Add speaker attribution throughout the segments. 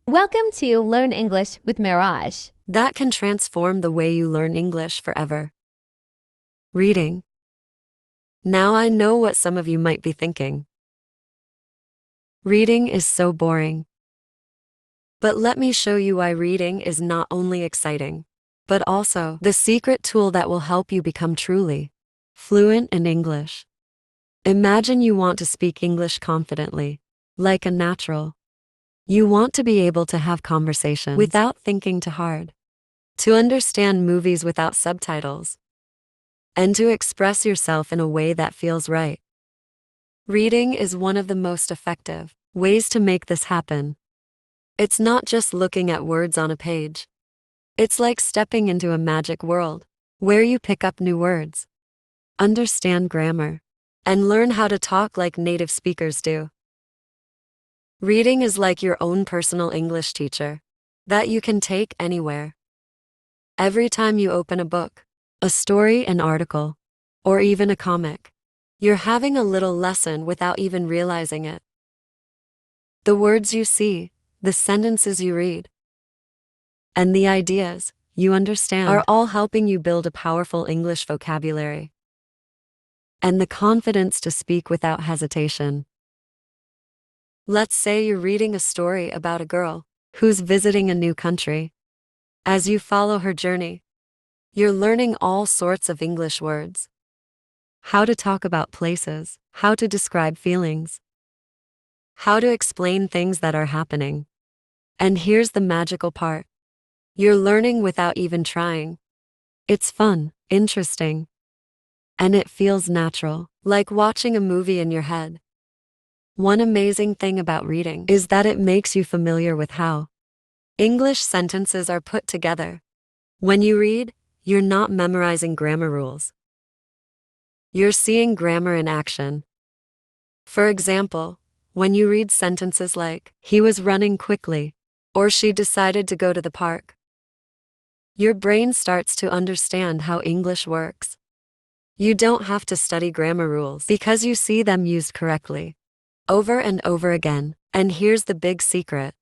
Speaker 1: Welcome to Learn English with Mirage.
Speaker 2: That can transform the way you learn English forever. Reading. Now I know what some of you might be thinking. Reading is so boring. But let me show you why reading is not only exciting, but also the secret tool that will help you become truly fluent in English. Imagine you want to speak English confidently, like a natural. You want to be able to have conversations without thinking too hard, to understand movies without subtitles, and to express yourself in a way that feels right. Reading is one of the most effective ways to make this happen. It's not just looking at words on a page. It's like stepping into a magic world where you pick up new words, understand grammar, and learn how to talk like native speakers do. Reading is like your own personal English teacher that you can take anywhere. Every time you open a book, a story, an article, or even a comic, you're having a little lesson without even realizing it. The words you see, the sentences you read, and the ideas you understand are all helping you build a powerful English vocabulary and the confidence to speak without hesitation. Let's say you're reading a story about a girl who's visiting a new country. As you follow her journey, you're learning all sorts of English words. How to talk about places, how to describe feelings, how to explain things that are happening. And here's the magical part. You're learning without even trying. It's fun, interesting, and it feels natural, like watching a movie in your head. One amazing thing about reading is that it makes you familiar with how English sentences are put together. When you read, you're not memorizing grammar rules. You're seeing grammar in action. For example, when you read sentences like, "He was running quickly," or "She decided to go to the park," your brain starts to understand how English works. You don't have to study grammar rules because you see them used correctly, over and over again. And here's the big secret.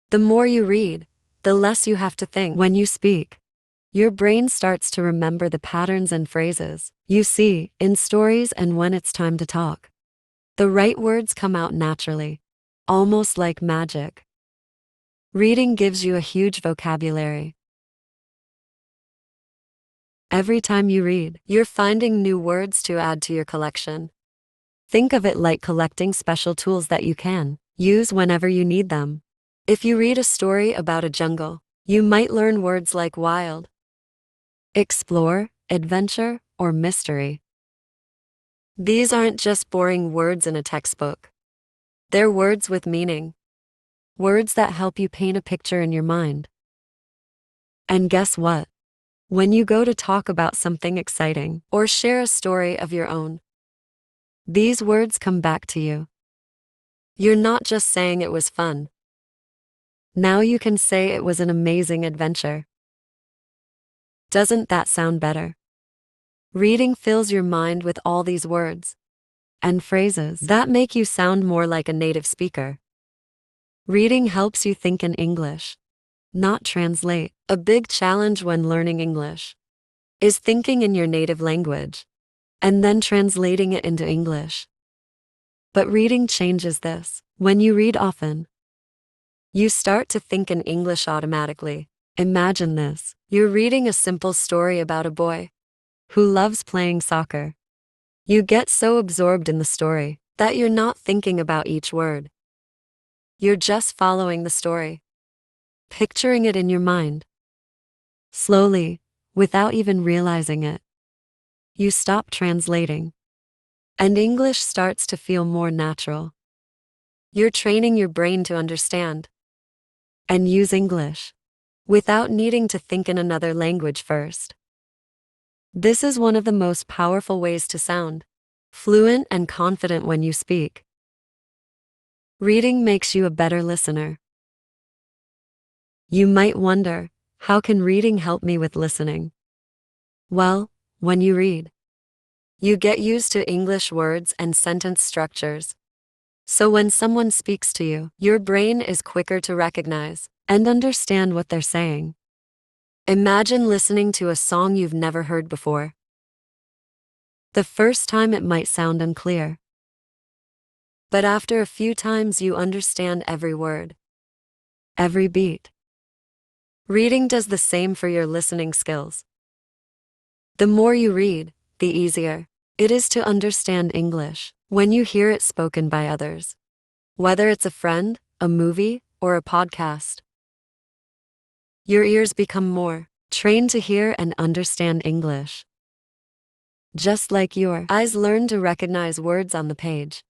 Speaker 2: The more you read, the less you have to think when you speak. Your brain starts to remember the patterns and phrases you see in stories, and when it's time to talk, the right words come out naturally, almost like magic. Reading gives you a huge vocabulary. Every time you read, you're finding new words to add to your collection. Think of it like collecting special tools that you can use whenever you need them. If you read a story about a jungle, you might learn words like wild, explore, adventure, or mystery. These aren't just boring words in a textbook. They're words with meaning. Words that help you paint a picture in your mind. And guess what? When you go to talk about something exciting or share a story of your own, these words come back to you. You're not just saying it was fun. Now you can say it was an amazing adventure. Doesn't that sound better? Reading fills your mind with all these words and phrases that make you sound more like a native speaker. Reading helps you think in English, not translate. A big challenge when learning English is thinking in your native language and then translating it into English. But reading changes this. When you read often, you start to think in English automatically. Imagine this. You're reading a simple story about a boy who loves playing soccer. You get so absorbed in the story that you're not thinking about each word. You're just following the story, picturing it in your mind. Slowly, without even realizing it, you stop translating, and English starts to feel more natural. You're training your brain to understand and use English without needing to think in another language first. This is one of the most powerful ways to sound fluent and confident when you speak. Reading makes you a better listener. You might wonder, how can reading help me with listening? Well, when you read, you get used to English words and sentence structures. So when someone speaks to you, your brain is quicker to recognize and understand what they're saying. Imagine listening to a song you've never heard before. The first time it might sound unclear, but after a few times you understand every word, every beat. Reading does the same for your listening skills. The more you read, the easier it is to understand English when you hear it spoken by others, whether it's a friend, a movie, or a podcast. Your ears become more trained to hear and understand English, just like your eyes learn to recognize words on the page.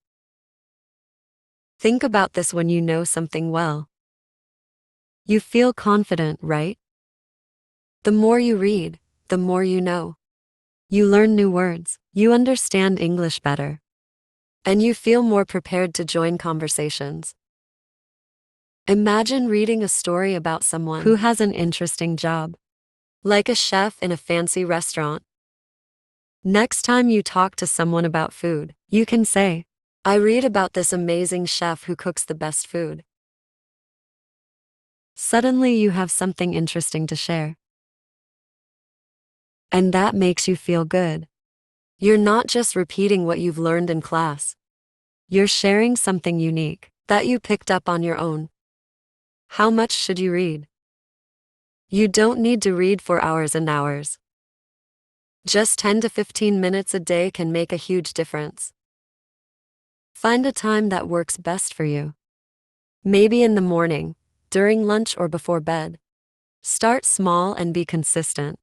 Speaker 2: Think about this when you know something well. You feel confident, right? The more you read, the more you know. You learn new words, you understand English better, and you feel more prepared to join conversations. Imagine reading a story about someone who has an interesting job, like a chef in a fancy restaurant. Next time you talk to someone about food, you can say, "I read about this amazing chef who cooks the best food." Suddenly you have something interesting to share. And that makes you feel good. You're not just repeating what you've learned in class. You're sharing something unique that you picked up on your own. How much should you read? You don't need to read for hours and hours. Just 10 to 15 minutes a day can make a huge difference. Find a time that works best for you. Maybe in the morning, during lunch, or before bed. Start small and be consistent.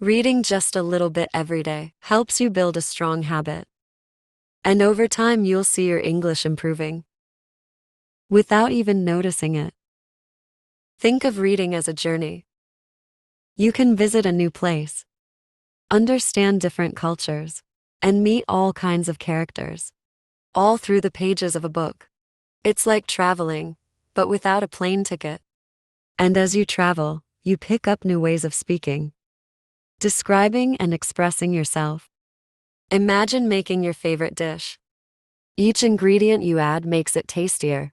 Speaker 2: Reading just a little bit every day helps you build a strong habit. And over time, you'll see your English improving without even noticing it. Think of reading as a journey. You can visit a new place, understand different cultures, and meet all kinds of characters, all through the pages of a book. It's like traveling, but without a plane ticket. And as you travel, you pick up new ways of speaking, describing and expressing yourself. Imagine making your favorite dish. Each ingredient you add makes it tastier.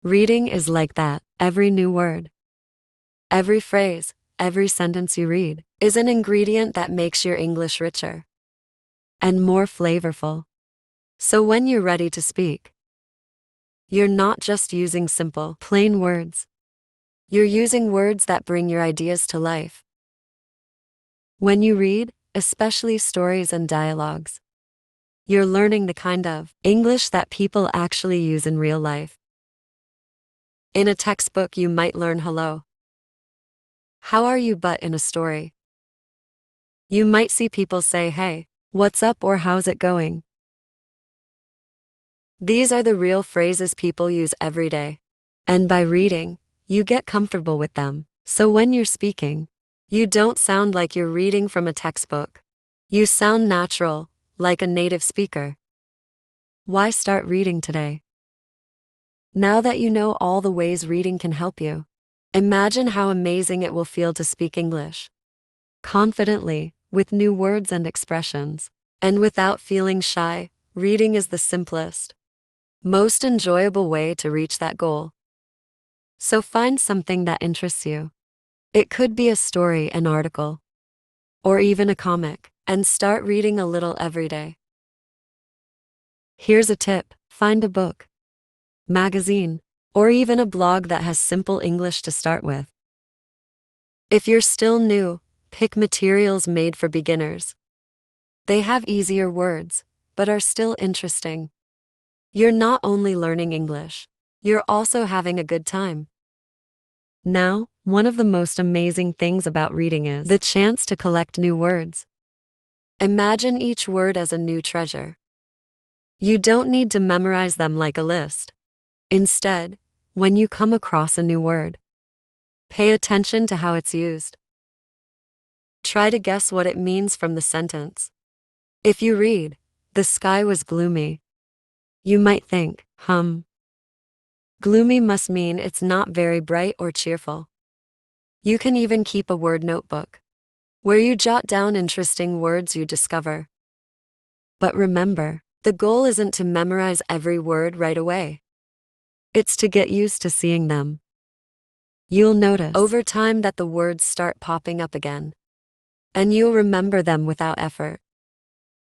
Speaker 2: Reading is like that. Every new word, every phrase, every sentence you read is an ingredient that makes your English richer and more flavorful. So when you're ready to speak, you're not just using simple, plain words. You're using words that bring your ideas to life. When you read, especially stories and dialogues, you're learning the kind of English that people actually use in real life. In a textbook, you might learn hello, how are you, but in a story, you might see people say, "Hey, what's up?" or "How's it going?" These are the real phrases people use every day. And by reading, you get comfortable with them. So when you're speaking, you don't sound like you're reading from a textbook. You sound natural, like a native speaker. Why start reading today? Now that you know all the ways reading can help you, imagine how amazing it will feel to speak English confidently, with new words and expressions, and without feeling shy. Reading is the simplest, most enjoyable way to reach that goal. So find something that interests you. It could be a story, an article, or even a comic, and start reading a little every day. Here's a tip: find a book, magazine, or even a blog that has simple English to start with. If you're still new, pick materials made for beginners. They have easier words, but are still interesting. You're not only learning English, you're also having a good time. Now, one of the most amazing things about reading is the chance to collect new words. Imagine each word as a new treasure. You don't need to memorize them like a list. Instead, when you come across a new word, pay attention to how it's used. Try to guess what it means from the sentence. If you read, "The sky was gloomy," you might think, gloomy must mean it's not very bright or cheerful. You can even keep a word notebook where you jot down interesting words you discover. But remember, The goal isn't to memorize every word right away. It's to get used to seeing them. You'll notice over time that the words start popping up again, and you'll remember them without effort.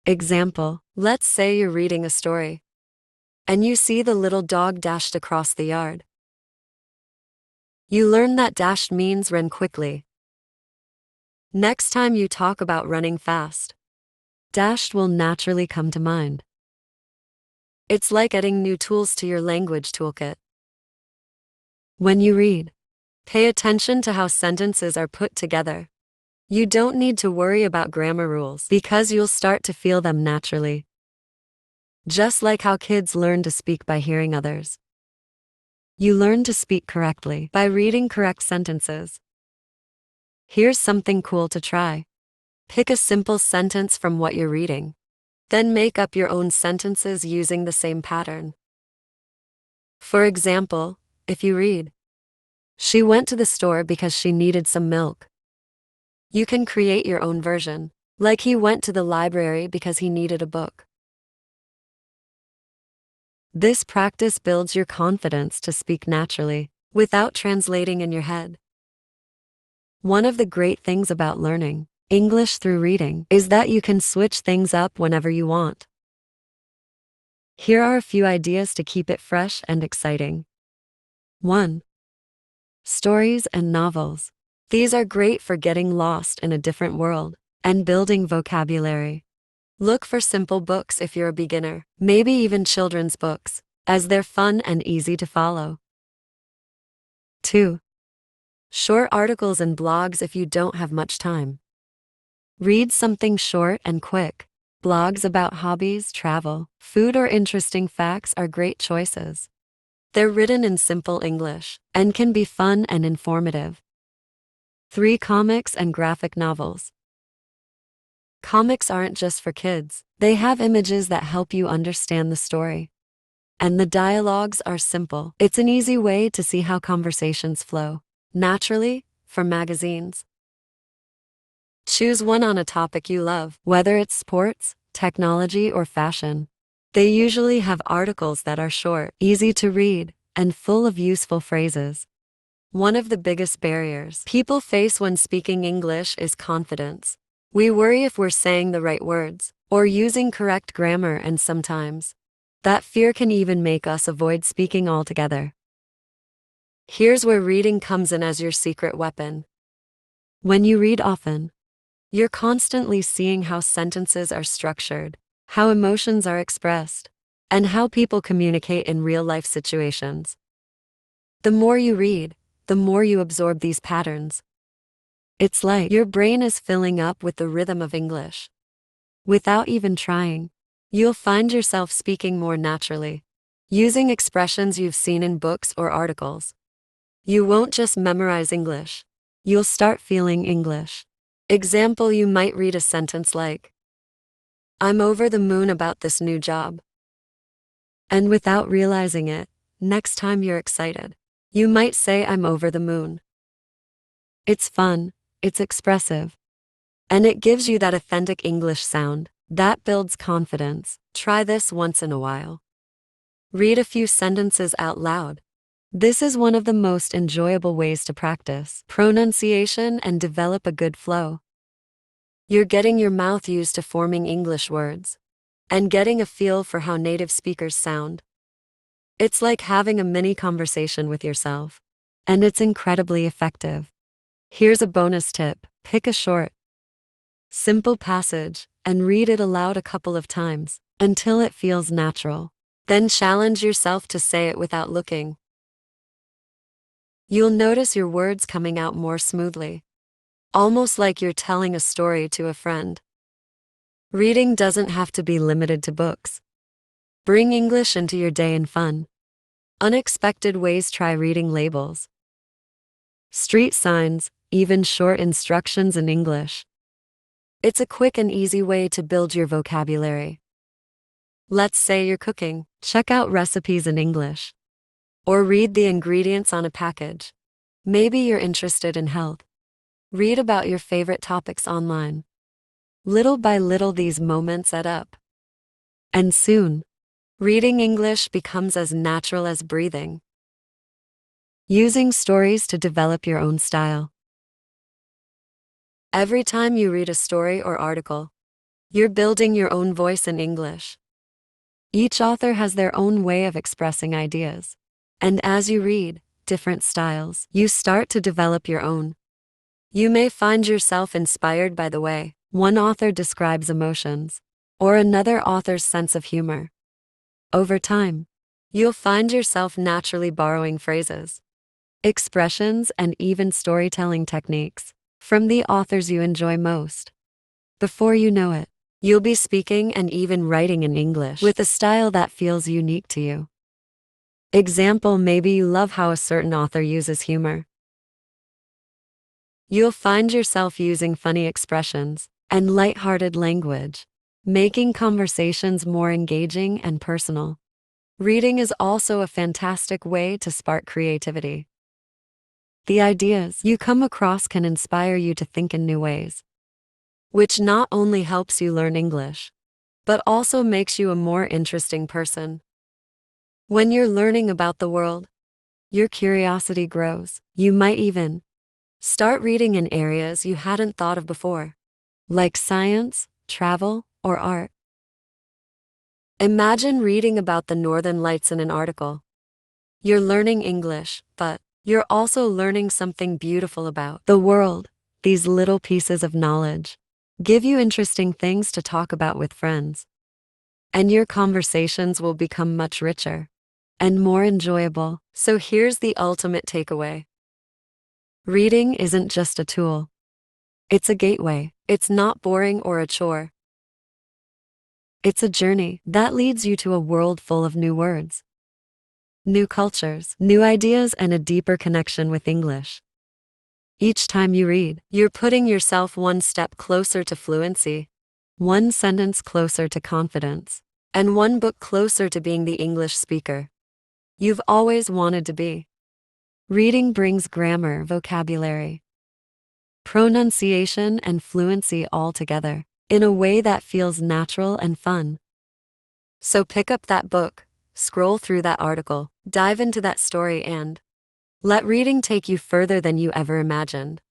Speaker 2: Example, let's say you're reading a story, and you see the little dog dashed across the yard. You learn that dashed means run quickly. Next time you talk about running fast, dashed will naturally come to mind. It's like adding new tools to your language toolkit. When you read, pay attention to how sentences are put together. You don't need to worry about grammar rules because you'll start to feel them naturally. Just like how kids learn to speak by hearing others. You learn to speak correctly by reading correct sentences. Here's something cool to try. Pick a simple sentence from what you're reading. Then make up your own sentences using the same pattern. For example, if you read, "She went to the store because she needed some milk." You can create your own version, like "He went to the library because he needed a book." This practice builds your confidence to speak naturally, without translating in your head. One of the great things about learning English through reading is that you can switch things up whenever you want. Here are a few ideas to keep it fresh and exciting. 1. Stories and novels. These are great for getting lost in a different world and building vocabulary. Look for simple books if you're a beginner, maybe even children's books, as they're fun and easy to follow. 2. Short articles and blogs if you don't have much time. Read something short and quick. Blogs about hobbies, travel, food, or interesting facts are great choices. They're written in simple English and can be fun and informative. 3. Comics and graphic novels. Comics aren't just for kids. They have images that help you understand the story. And the dialogues are simple. It's an easy way to see how conversations flow naturally for magazines. Choose one on a topic you love, whether it's sports, technology, or fashion. They usually have articles that are short, easy to read, and full of useful phrases. One of the biggest barriers people face when speaking English is confidence. We worry if we're saying the right words or using correct grammar, and sometimes that fear can even make us avoid speaking altogether. Here's where reading comes in as your secret weapon. When you read often, you're constantly seeing how sentences are structured, how emotions are expressed, and how people communicate in real-life situations. The more you read, the more you absorb these patterns. It's like your brain is filling up with the rhythm of English. Without even trying, you'll find yourself speaking more naturally, using expressions you've seen in books or articles. You won't just memorize English, you'll start feeling English. Example, you might read a sentence like, "I'm over the moon about this new job." And without realizing it, next time you're excited, you might say, "I'm over the moon." It's fun, it's expressive, and it gives you that authentic English sound that builds confidence. Try this once in a while. Read a few sentences out loud. This is one of the most enjoyable ways to practice pronunciation and develop a good flow. You're getting your mouth used to forming English words and getting a feel for how native speakers sound. It's like having a mini conversation with yourself, and it's incredibly effective. Here's a bonus tip. Pick a short, simple passage and read it aloud a couple of times until it feels natural. Then challenge yourself to say it without looking. You'll notice your words coming out more smoothly, almost like you're telling a story to a friend. Reading doesn't have to be limited to books. Bring English into your day in fun, unexpected ways. Try reading labels, street signs, even short instructions in English. It's a quick and easy way to build your vocabulary. Let's say you're cooking. Check out recipes in English, or read the ingredients on a package. Maybe you're interested in health. Read about your favorite topics online. Little by little, these moments add up. And soon, reading English becomes as natural as breathing. Using stories to develop your own style. Every time you read a story or article, you're building your own voice in English. Each author has their own way of expressing ideas. And as you read different styles, you start to develop your own. You may find yourself inspired by the way one author describes emotions, or another author's sense of humor. Over time, you'll find yourself naturally borrowing phrases, expressions, and even storytelling techniques from the authors you enjoy most. Before you know it, you'll be speaking and even writing in English with a style that feels unique to you. Example, maybe you love how a certain author uses humor. You'll find yourself using funny expressions and lighthearted language, making conversations more engaging and personal. Reading is also a fantastic way to spark creativity. The ideas you come across can inspire you to think in new ways, which not only helps you learn English, but also makes you a more interesting person. When you're learning about the world, your curiosity grows. You might even start reading in areas you hadn't thought of before, like science, travel, or art. Imagine reading about the Northern Lights in an article. You're learning English, but you're also learning something beautiful about the world. These little pieces of knowledge give you interesting things to talk about with friends, and your conversations will become much richer and more enjoyable. So here's the ultimate takeaway. Reading isn't just a tool. It's a gateway. It's not boring or a chore. It's a journey that leads you to a world full of new words, new cultures, new ideas, and a deeper connection with English. Each time you read, you're putting yourself one step closer to fluency, one sentence closer to confidence, and one book closer to being the English speaker you've always wanted to be. Reading brings grammar, vocabulary, pronunciation, and fluency all together in a way that feels natural and fun. So pick up that book, scroll through that article, dive into that story, and let reading take you further than you ever imagined.